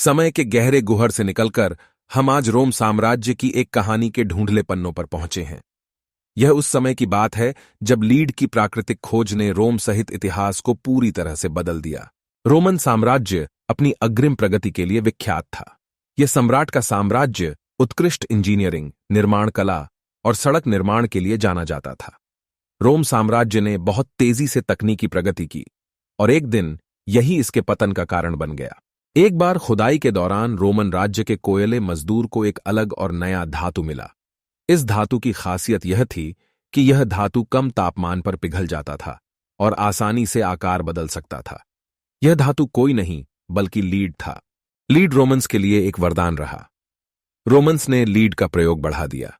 समय के गहरे गुहर से निकलकर हम आज रोम साम्राज्य की एक कहानी के ढूंढले पन्नों पर पहुंचे हैं। यह उस समय की बात है जब लीड की प्राकृतिक खोज ने रोम सहित इतिहास को पूरी तरह से बदल दिया। रोमन साम्राज्य अपनी अग्रिम प्रगति के लिए विख्यात था। यह सम्राट का साम्राज्य उत्कृष्ट इंजीनियरिंग, निर्माण कला और सड़क निर्माण के लिए जाना जाता था। रोम साम्राज्य ने बहुत तेजी से तकनीकी प्रगति की और एक दिन यही इसके पतन का कारण बन गया। एक बार खुदाई के दौरान रोमन राज्य के कोयले मजदूर को एक अलग और नया धातु मिला। इस धातु की खासियत यह थी कि यह धातु कम तापमान पर पिघल जाता था और आसानी से आकार बदल सकता था। यह धातु कोई नहीं बल्कि लीड था। लीड रोमन्स के लिए एक वरदान रहा। रोमन्स ने लीड का प्रयोग बढ़ा दिया।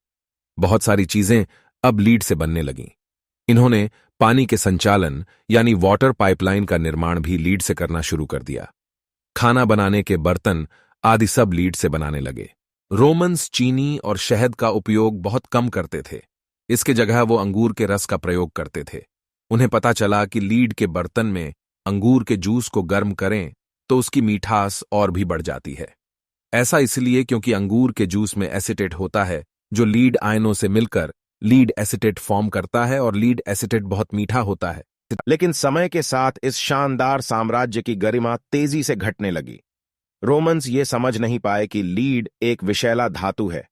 बहुत सारी चीजें अब लीड से बनने लगीं। इन्होंने पानी के संचालन यानी वाटर पाइपलाइन का निर्माण भी लीड से करना शुरू कर दिया। खाना बनाने के बर्तन आदि सब लीड से बनाने लगे। रोमन्स चीनी और शहद का उपयोग बहुत कम करते थे। इसके जगह वो अंगूर के रस का प्रयोग करते थे। उन्हें पता चला कि लीड के बर्तन में अंगूर के जूस को गर्म करें तो उसकी मीठास और भी बढ़ जाती है। ऐसा इसलिए क्योंकि अंगूर के जूस में एसिटेट होता है जो लीड आयनों से मिलकर लीड एसिटेट फॉर्म करता है और लीड एसिटेट बहुत मीठा होता है। लेकिन समय के साथ इस शानदार साम्राज्य की गरिमा तेजी से घटने लगी। रोमन्स ये समझ नहीं पाए कि लीड एक विषैला धातु है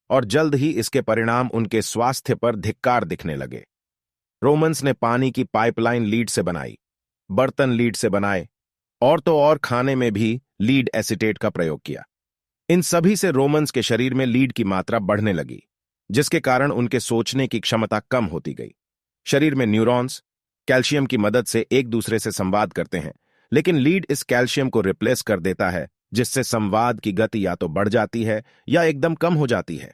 और जल्द ही इसके परिणाम उनके स्वास्थ्य पर धिक्कार दिखने लगे। रोमन्स ने पानी की पाइपलाइन लीड से बनाई, बर्तन लीड से बनाए और तो और खाने में भी लीड एसिटेट का प्रयोग किया। इन सभी से रोमन्स के शरीर में लीड की मात्रा बढ़ने लगी, जिसके कारण उनके सोचने की क्षमता कम होती गई। शरीर में न्यूरॉन्स कैल्शियम की मदद से एक दूसरे से संवाद करते हैं, लेकिन लीड इस कैल्शियम को रिप्लेस कर देता है, जिससे संवाद की गति या तो बढ़ जाती है या एकदम कम हो जाती है।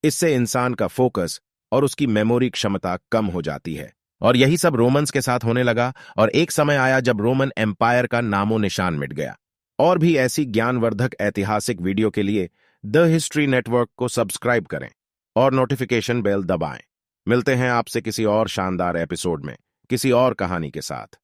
इससे इंसान का फोकस और उसकी मेमोरी क्षमता कम हो जाती है। और यही सब रोमन्स के साथ होने लगा और एक समय आया जब रोमन एम्पायर का नामो निशान मिट गया। और भी ऐसी ज्ञानवर्धक ऐतिहासिक वीडियो के लिए द हिस्ट्री नेटवर्क को सब्सक्राइब करें और नोटिफिकेशन बेल दबाएं। मिलते हैं आपसे किसी और शानदार एपिसोड में, किसी और कहानी के साथ।